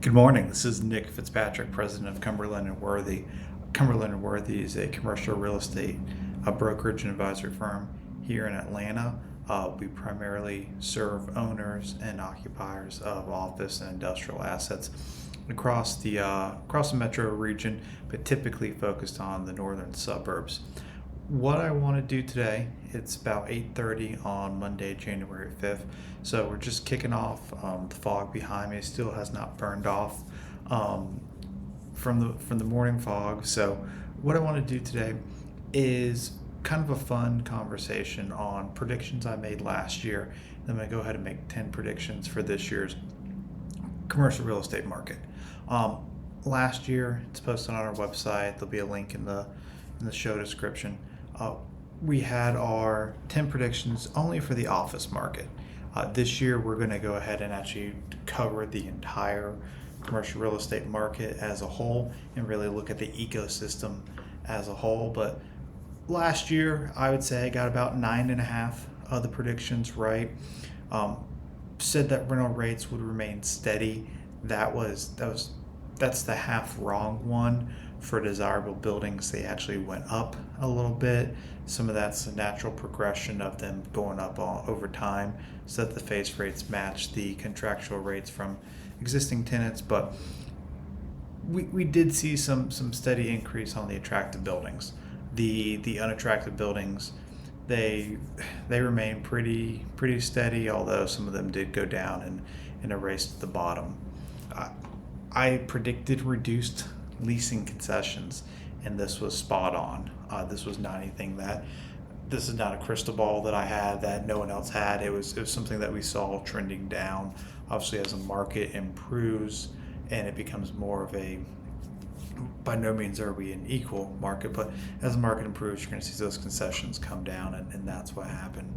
Good morning. This is Nick Fitzpatrick, president of Cumberland and Worthy. Cumberland and Worthy is a commercial real estate brokerage and advisory firm here in Atlanta. We primarily serve owners and occupiers of office and industrial assets across the metro region, but typically focused on the northern suburbs. What I want to do today, it's about 8:30 on Monday, January 5th. So we're just kicking off. The fog behind me still has not burned off um, from the morning fog. So what I want to do today is kind of a fun conversation on predictions I made last year. Then I'm going to go ahead and make 10 predictions for this year's commercial real estate market. Um, Last year, it's posted on our website. There'll be a link in the show description. Uh, we had our 10 predictions only for the office market. This year, we're going to go ahead and actually cover the entire commercial real estate market as a whole and really look at the ecosystem as a whole. But last year, I would say I got about 9.5 of the predictions right. Um, Said that rental rates would remain steady. That's the half wrong one. For desirable buildings, they actually went up a little bit. Some of that's the natural progression of them going up over time, so that the face rates match the contractual rates from existing tenants. But we did see some steady increase on the attractive buildings. The unattractive buildings, they they remain pretty steady, although some of them did go down and a race to the bottom. I, I predicted reduced leasing concessions, and this was spot on. This was not anything that this is not a crystal ball that I had that no one else had. It was something that we saw trending down. Obviously, as the market improves and it becomes more of a, by no means are we an equal market, but as the market improves, you're going to see those concessions come down, and that's what happened.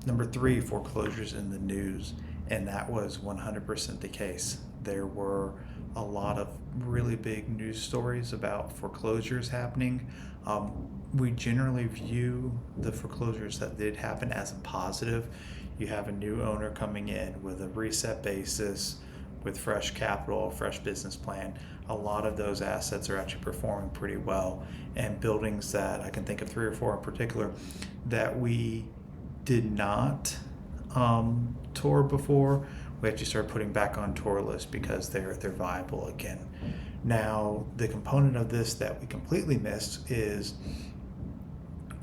Number three, foreclosures in the news, and that was 100% the case. There were a lot of really big news stories about foreclosures happening. We generally view the foreclosures that did happen as a positive. You have a new owner coming in with a reset basis, with fresh capital, fresh business plan. A lot of those assets are actually performing pretty well, and buildings that I can think of three or four in particular that we did not tour before, we actually started putting back on tour list because they're viable again. Now, the component of this that we completely missed is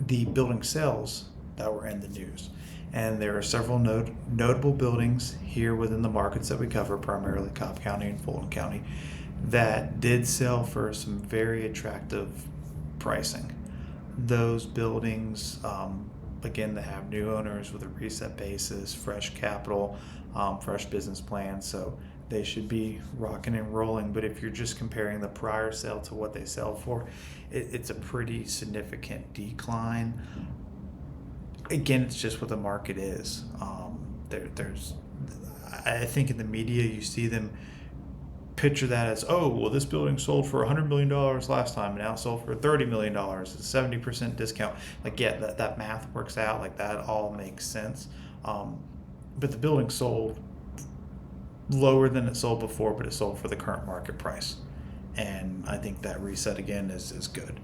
the building sales that were in the news. And there are several notable buildings here within the markets that we cover, primarily Cobb County and Fulton County, that did sell for some very attractive pricing. Those buildings, again, they have new owners with a reset basis, fresh capital, fresh business plans, so they should be rocking and rolling. But if you're just comparing the prior sale to what they sell for, it's a pretty significant decline. Again, it's just what the market is. There's, I think in the media you see them picture that as, oh, well, this building sold for $100 million last time and now sold for $30 million. It's a 70% discount. Like, yeah, that math works out. Like, that all makes sense. But the building sold lower than it sold before, but it sold for the current market price. And I think that reset again is good.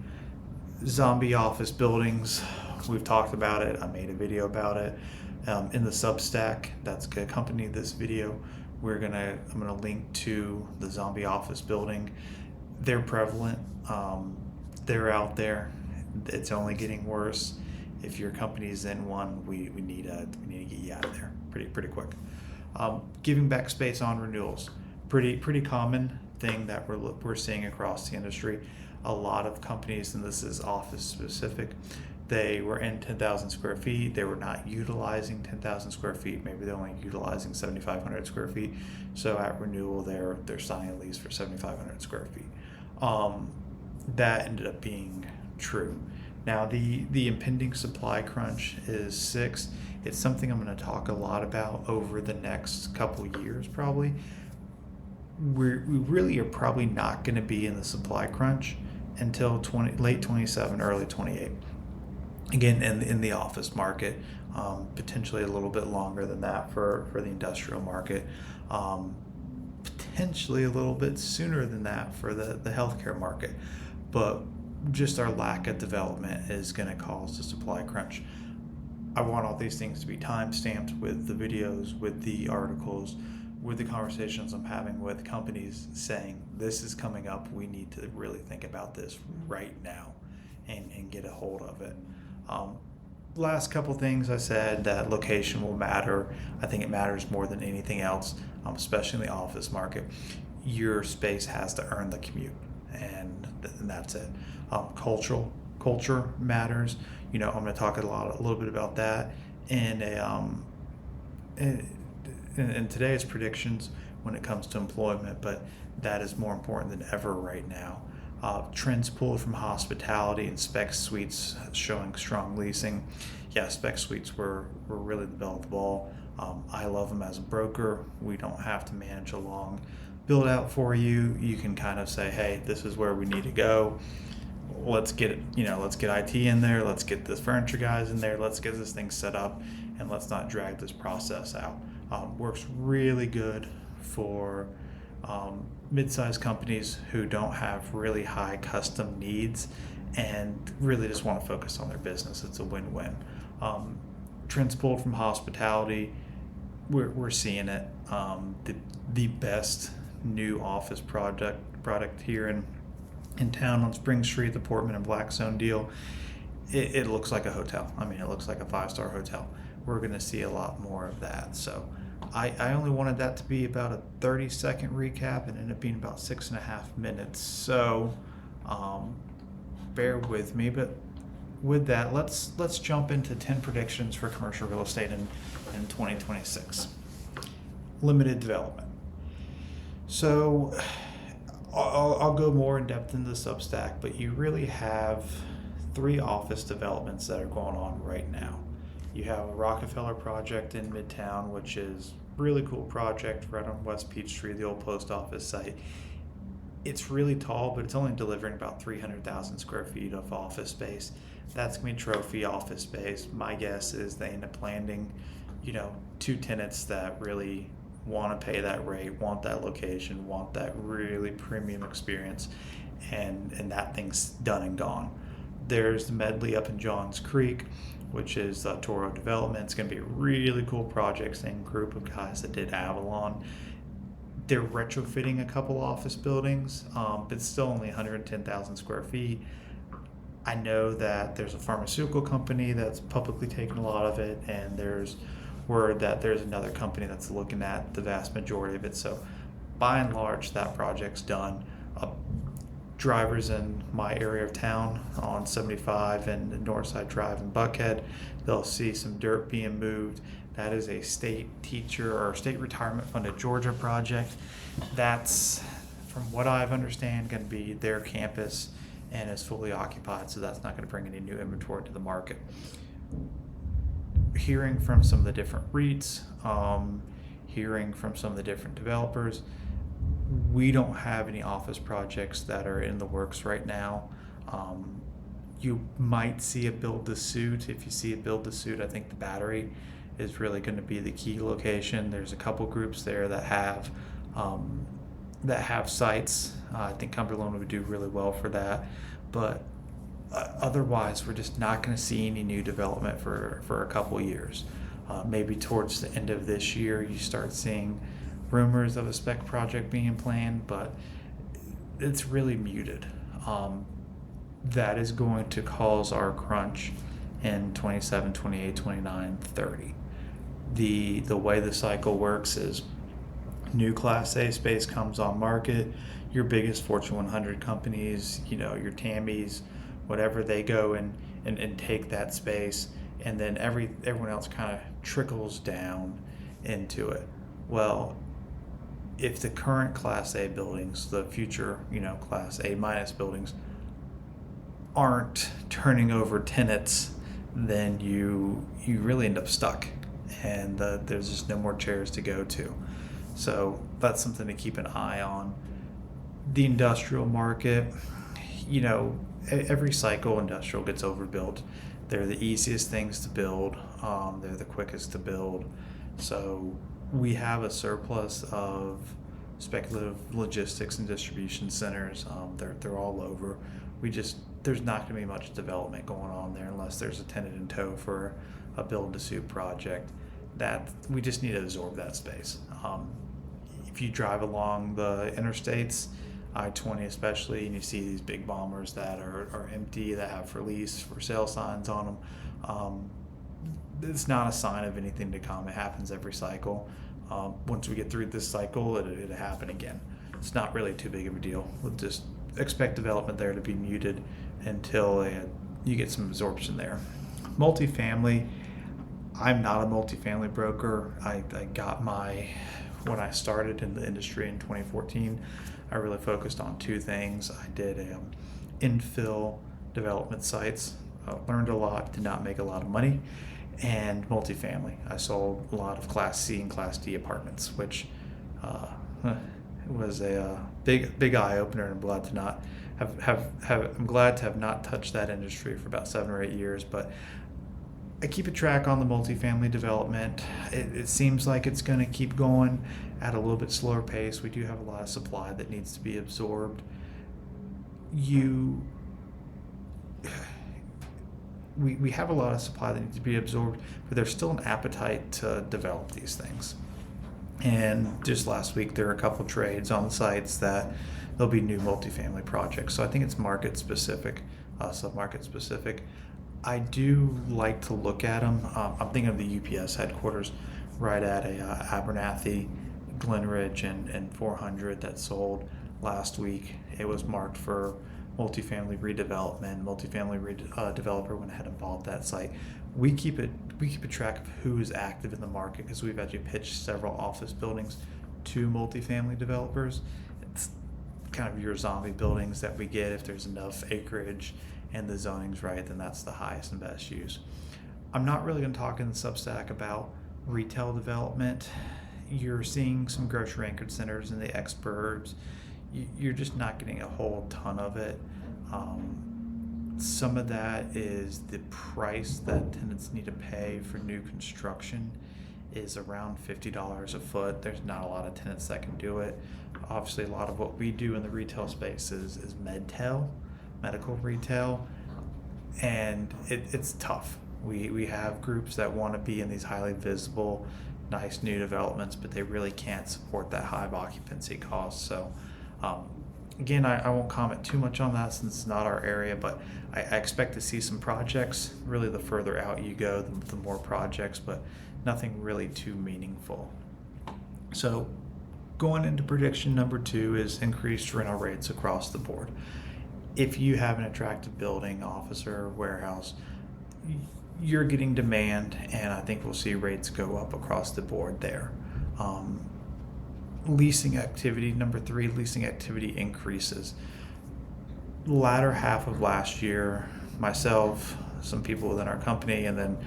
Zombie office buildings, we've talked about it. I made a video about it in the Substack that's going to accompany this video. I'm gonna link to the zombie office building. They're prevalent. They're out there. It's only getting worse. If your company's in one, we need to get you out of there pretty quick. Giving back space on renewals, pretty common thing that we're seeing across the industry. A lot of companies, and this is office specific, they were in 10,000 square feet. They were not utilizing 10,000 square feet. Maybe they're only utilizing 7,500 square feet. So at renewal, they're signing a lease for 7,500 square feet. That ended up being true. Now the impending supply crunch is six. It's something I'm going to talk a lot about over the next couple years probably. We really are probably not going to be in the supply crunch until late 27, early 28. Again, in the office market, potentially a little bit longer than that for the industrial market. potentially a little bit sooner than that for the healthcare market. But just our lack of development is going to cause the supply crunch. I want all these things to be time stamped with the videos, with the articles, with the conversations I'm having with companies saying this is coming up. We need to really think about this right now and get a hold of it. Last couple things I said, that location will matter. I think it matters more than anything else, especially in the office market. Your space has to earn the commute, and that's it. Culture matters. I'm going to talk a little bit about that in today's predictions when it comes to employment, but that is more important than ever right now. Trends pulled from hospitality and spec suites showing strong leasing. Yeah, spec suites were really the belle of the ball. I love them as a broker. We don't have to manage a long build out for you. You can kind of say, hey, this is where we need to go. Let's get IT in there. Let's get the furniture guys in there. Let's get this thing set up, and let's not drag this process out. Works really good for mid-sized companies who don't have really high custom needs and really just want to focus on their business. It's a win-win. Trends pulled from hospitality, we're seeing it. The best new office product here in town on Spring Street, the Portman and Blackstone deal, it looks like a hotel. I mean, it looks like a 5-star hotel. We're going to see a lot more of that. So I only wanted that to be about a 30-second recap, and ended up being about 6.5 minutes. So bear with me. But with that, let's jump into 10 predictions for commercial real estate in 2026. Limited development. So I'll go more in depth into the Substack, but you really have 3 office developments that are going on right now. You have a Rockefeller project in Midtown, which is a really cool project right on West Peachtree, the old post office site. It's really tall, but it's only delivering about 300,000 square feet of office space. That's going to be trophy office space. My guess is they end up landing, 2 tenants that really want to pay that rate, want that location, want that really premium experience, and that thing's done and gone. There's the Medley up in Johns Creek, which is Toro Development. It's going to be a really cool project, same group of guys that did Avalon. They're retrofitting a couple office buildings, but it's still only 110,000 square feet. I know that there's a pharmaceutical company that's publicly taking a lot of it, and there's word that there's another company that's looking at the vast majority of it. So by and large, that project's done. Drivers in my area of town on 75 and Northside Drive in Buckhead, they'll see some dirt being moved. That is a state teacher or state retirement funded Georgia project. That's, from what I've understand, going to be their campus and is fully occupied, so that's not going to bring any new inventory to the market. Hearing from some of the different REITs, hearing from some of the different developers, we don't have any office projects that are in the works right now. You might see a build to suit. If you see a build to suit, I think the Battery is really going to be the key location. There's a couple groups there that have sites. I think Cumberland would do really well for that, but otherwise we're just not going to see any new development for a couple years. Maybe towards the end of this year you start seeing rumors of a spec project being planned, but it's really muted. That is going to cause our crunch in 27, 28, 29, 30. The way the cycle works is new Class A space comes on market, your biggest Fortune 100 companies, your TAMIs, whatever, they go and take that space, and then everyone else kind of trickles down into it. Well, if the current Class A buildings, the future, Class A minus buildings, aren't turning over tenants, then you really end up stuck, and there's just no more chairs to go to. So that's something to keep an eye on. The industrial market, every cycle industrial gets overbuilt. They're the easiest things to build. They're the quickest to build. So we have a surplus of speculative logistics and distribution centers. They're all over. There's not going to be much development going on there unless there's a tenant in tow for a build-to-suit project. That we just need to absorb that space. If you drive along the interstates, I-20 especially, and you see these big bombers that are empty, that have for sale signs on them, it's not a sign of anything to come. It happens every cycle. Once we get through this cycle, it'll happen again. It's not really too big of a deal. We'll just expect development there to be muted until you get some absorption there. Multifamily, I'm not a multifamily broker. I got when I started in the industry in 2014, I really focused on two things. I did infill development sites, learned a lot, did not make a lot of money, and multifamily. I sold a lot of Class C and Class D apartments, which was a big eye opener, and I'm glad to not I'm glad to have not touched that industry for about 7 or 8 years. But I keep a track on the multifamily development. It seems like it's going to keep going at a little bit slower pace. We do have a lot of supply that needs to be absorbed. We have a lot of supply that needs to be absorbed, but there's still an appetite to develop these things. And just last week, there were a couple trades on the sites that there'll be new multifamily projects. So I think it's market specific, sub-market specific. I do like to look at them. I'm thinking of the UPS headquarters right at Abernathy, Glenridge, and 400 that sold last week. It was marked for multifamily redevelopment. Developer went ahead and bought that site. We keep a track of who is active in the market because we've actually pitched several office buildings to multifamily developers. It's kind of your zombie buildings that we get. If there's enough acreage and the zoning's right, then that's the highest and best use. I'm not really going to talk in the Substack about retail development. You're seeing some grocery anchored centers in the exurbs. You're just not getting a whole ton of it. Some of that is the price that tenants need to pay for new construction is around $50 a foot. There's not a lot of tenants that can do it. Obviously, a lot of what we do in the retail space is medical retail, and it's tough. We have groups that want to be in these highly visible, nice new developments, but they really can't support that high occupancy cost. So again, I won't comment too much on that since it's not our area, but I expect to see some projects. Really, the further out you go, the more projects, but nothing really too meaningful. So going into prediction number 2 is increased rental rates across the board. If you have an attractive building, office, or warehouse, you're getting demand, and I think we'll see rates go up across the board there. Leasing activity, number 3, leasing activity increases. Latter half of last year, myself, some people within our company, and then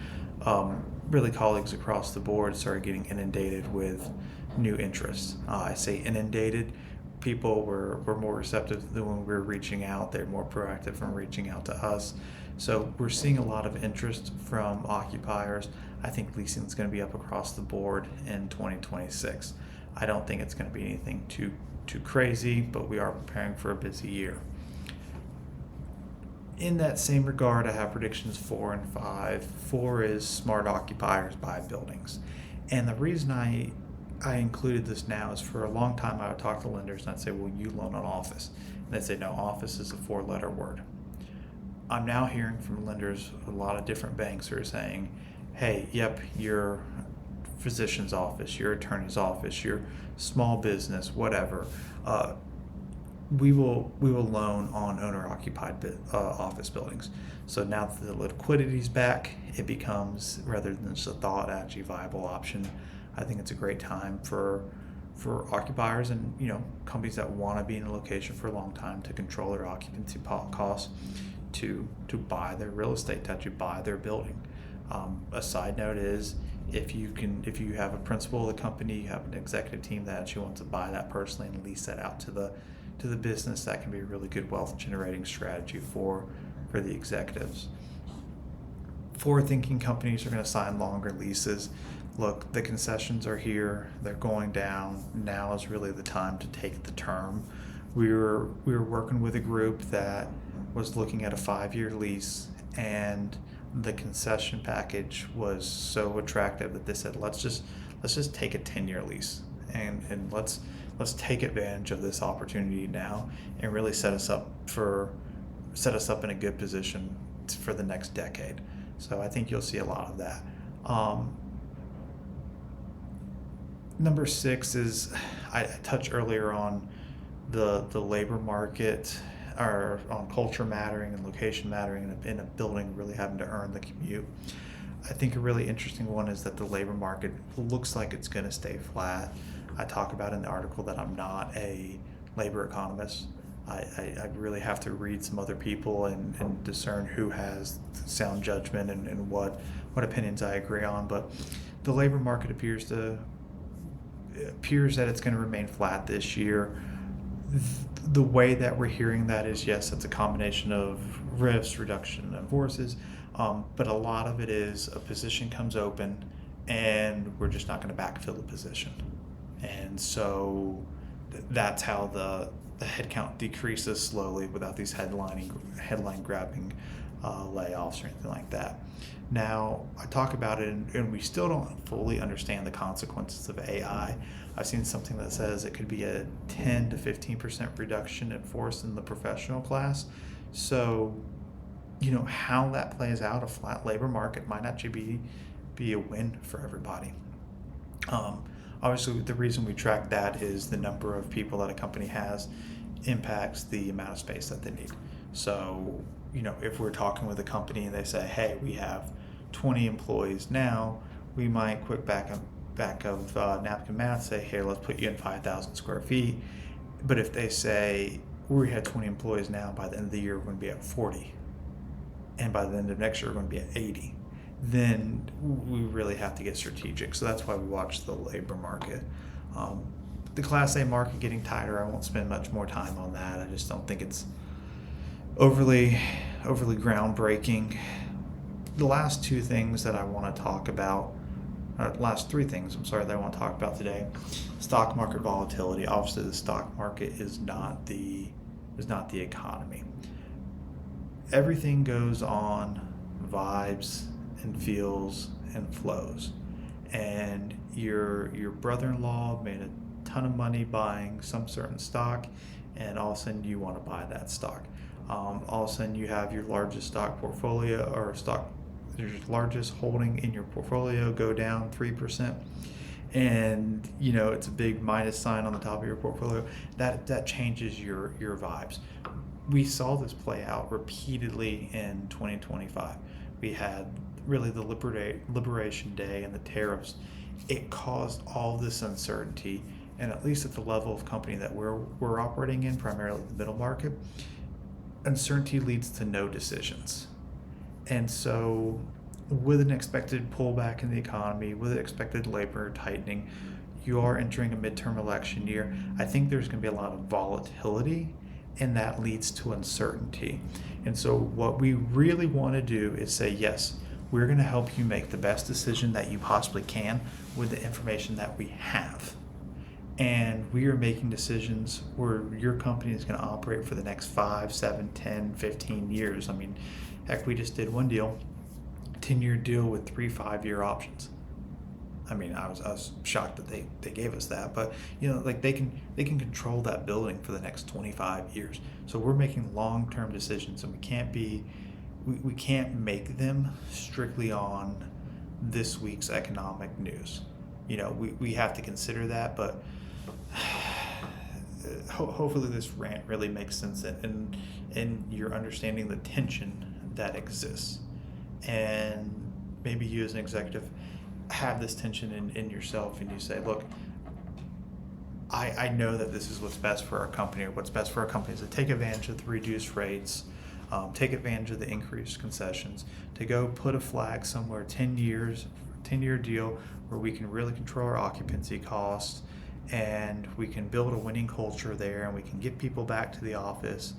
really colleagues across the board started getting inundated with new interests. I say inundated. People were more receptive than when we were reaching out. They're more proactive from reaching out to us. So we're seeing a lot of interest from occupiers. I think leasing is going to be up across the board in 2026. I don't think it's going to be anything too crazy, but we are preparing for a busy year. In that same regard, I have predictions 4 and 5. 4 is smart occupiers buy buildings. And the reason I included this now is for a long time I would talk to lenders and I'd say, well, you loan on office. And they'd say, no, office is a 4-letter word. I'm now hearing from lenders, a lot of different banks who are saying, hey, yep, your physician's office, your attorney's office, your small business, whatever, we will loan on owner-occupied office buildings. So now that the liquidity's back, it becomes, rather than just a thought, actually viable option. I think it's a great time for occupiers and companies that want to be in a location for a long time to control their occupancy costs, to buy their real estate, to actually buy their building. A side note is, if you have a principal of the company, you have an executive team that actually wants to buy that personally and lease that out to the business, that can be a really good wealth generating strategy for the executives. Forward-thinking companies are going to sign longer leases. look, the concessions are here, they're going down. Now is really the time to take the term. We were working with a group that was looking at a 5-year lease, and the concession package was so attractive that they said, let's just take a 10-year lease, and let's take advantage of this opportunity now and really set us up in a good position for the next decade. So I think you'll see a lot of that. Number 6 is, I touched earlier on the labor market, or on culture mattering and location mattering in a building really having to earn the commute. I think a really interesting one is that the labor market looks like it's going to stay flat. I talk about in the article that I'm not a labor economist. I really have to read some other people and discern who has sound judgment and what opinions I agree on. But the labor market appears that it's going to remain flat this year. The way that we're hearing that is, yes, it's a combination of rifts, reduction in forces, but a lot of it is a position comes open and we're just not going to backfill the position. And so that's how the headcount decreases slowly without these headline grabbing layoffs or anything like that. Now, I talk about it, and we still don't fully understand the consequences of AI. I've seen something that says it could be a 10 to 15% reduction in force in the professional class. So, how that plays out, a flat labor market might actually be a win for everybody. Obviously, the reason we track that is the number of people that a company has impacts the amount of space that they need. So, if we're talking with a company and they say, hey, we have 20 employees now, we might quick back of napkin math say, hey, let's put you in 5,000 square feet. But if they say, we had 20 employees now, by the end of the year, we're going to be at 40. And by the end of next year, we're going to be at 80. Then we really have to get strategic. So that's why we watch the labor market. The Class A market getting tighter, I won't spend much more time on that. I just don't think it's overly groundbreaking. The last 2 things that I want to talk about, last 3 things, that I want to talk about today. Stock market volatility. Obviously, the stock market is not the economy. Everything goes on vibes and feels and flows. And your brother-in-law made a ton of money buying some certain stock, and all of a sudden you want to buy that stock. All of a sudden you have your largest stock portfolio or your largest holding in your portfolio go down 3%, and it's a big minus sign on the top of your portfolio. That changes your vibes. We saw this play out repeatedly in 2025. We had really the Liberation Day and the tariffs. It caused all this uncertainty, and at least at the level of company that we're operating in, primarily the middle market, uncertainty leads to no decisions. And so with an expected pullback in the economy, with an expected labor tightening, you are entering a midterm election year. I think there's going to be a lot of volatility, and that leads to uncertainty. And so what we really want to do is say, yes, we're going to help you make the best decision that you possibly can with the information that we have. And we are making decisions where your company is going to operate for the next 5, 7, 10, 15 years. I mean, heck, we just did one deal, 10-year deal with 3 5-year options. I mean, I was shocked that they gave us that, but they can control that building for the next 25 years. So we're making long-term decisions, and we can't make them strictly on this week's economic news. We have to consider that, but hopefully this rant really makes sense, and you're understanding the tension that exists. And maybe you as an executive have this tension in yourself, and you say, look, I know that this is what's best for our company, or what's best for our company is to take advantage of the reduced rates, take advantage of the increased concessions, to go put a flag somewhere, 10-year deal where we can really control our occupancy costs, and we can build a winning culture there, and we can get people back to the office.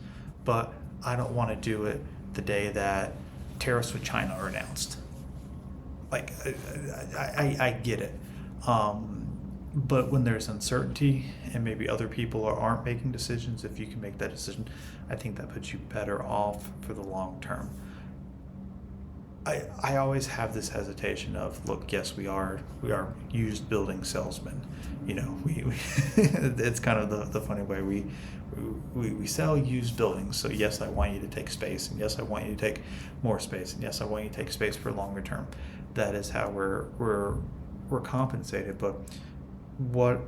But I don't want to do it the day that tariffs with China are announced. like I get it. But when there's uncertainty and maybe other people aren't making decisions, if you can make that decision, I think that puts you better off for the long term. I always have this hesitation of, look, yes, we are used building salesmen. We it's kind of the funny way we sell used buildings. So yes, I want you to take space, and yes, I want you to take more space, and yes, I want you to take space for longer term. That is how we're compensated. But what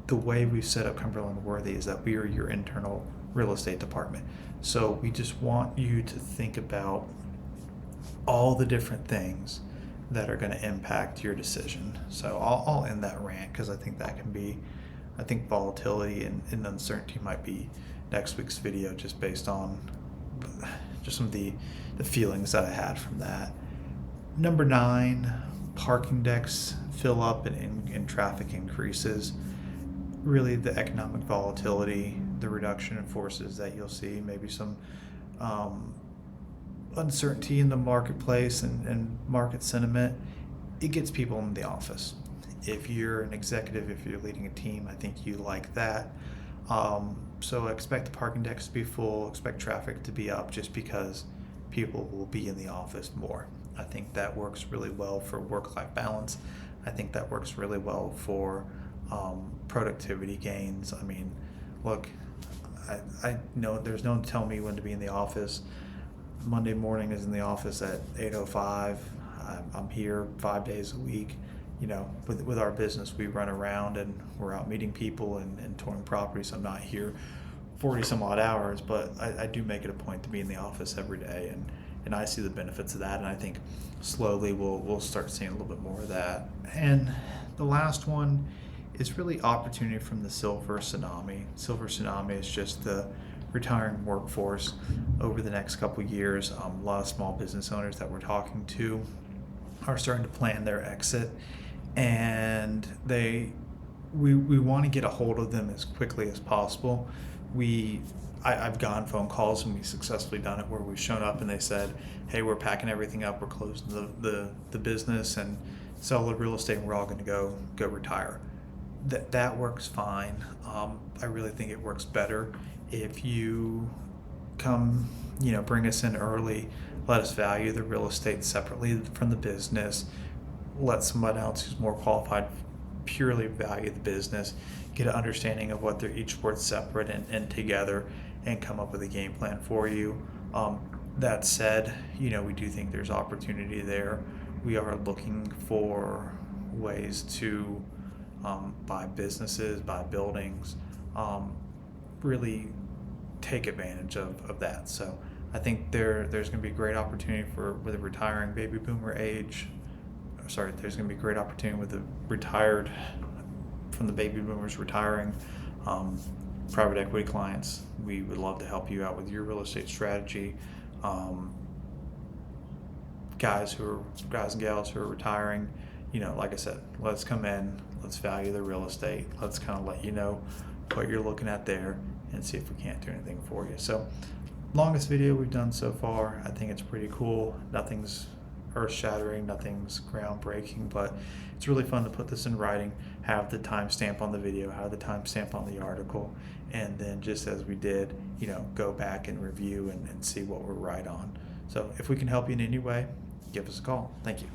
the way we've set up Cumberland Worthy is that we are your internal real estate department. So we just want you to think about all the different things that are going to impact your decision. So I'll end that rant because I think that can be, I think volatility and uncertainty might be next week's video, just based on just some of the feelings that I had from that. Number 9, parking decks fill up and traffic increases. Really, the economic volatility, the reduction in forces that you'll see, maybe some uncertainty in the marketplace and market sentiment, it gets people in the office. If you're an executive, if you're leading a team, I think you like that. So expect the parking decks to be full, expect traffic to be up, just because people will be in the office more. I think that works really well for work-life balance. I think that works really well for productivity gains. I mean, look, I know there's no one to tell me when to be in the office. Monday morning is in the office at 8:05. I'm here 5 days a week. With our business, we run around and we're out meeting people and touring properties. I'm not here 40 some odd hours, but I do make it a point to be in the office every day, and I see the benefits of that. And I think slowly we'll start seeing a little bit more of that. And the last one is really opportunity from the silver tsunami. Silver tsunami is just the retiring workforce over the next couple of years. A lot of small business owners that we're talking to are starting to plan their exit, and we want to get a hold of them as quickly as possible. I've gotten phone calls, and we've successfully done it, where we've shown up and they said, hey, we're packing everything up, we're closing the business and sell the real estate, and we're all going to go retire. That works fine. I really think it works better if you come, bring us in early, let us value the real estate separately from the business, let someone else who's more qualified purely value the business, get an understanding of what they're each worth separate and together, and come up with a game plan for you. That said, we do think there's opportunity there. We are looking for ways to buy businesses, buy buildings, really take advantage of that. So I think there's going to be great opportunity with the retiring baby boomer age. Sorry, there's going to be great opportunity with the retired, from the baby boomers retiring. Private equity clients, we would love to help you out with your real estate strategy. Guys and gals who are retiring, like I said, let's come in, let's value the real estate, let's kind of let you know what you're looking at there, and see if we can't do anything for you. So, longest video we've done so far. I think it's pretty cool. Nothing's earth-shattering, nothing's groundbreaking, but it's really fun to put this in writing, have the timestamp on the video, have the timestamp on the article, and then just as we did, go back and review and see what we're right on. So if we can help you in any way, give us a call. Thank you.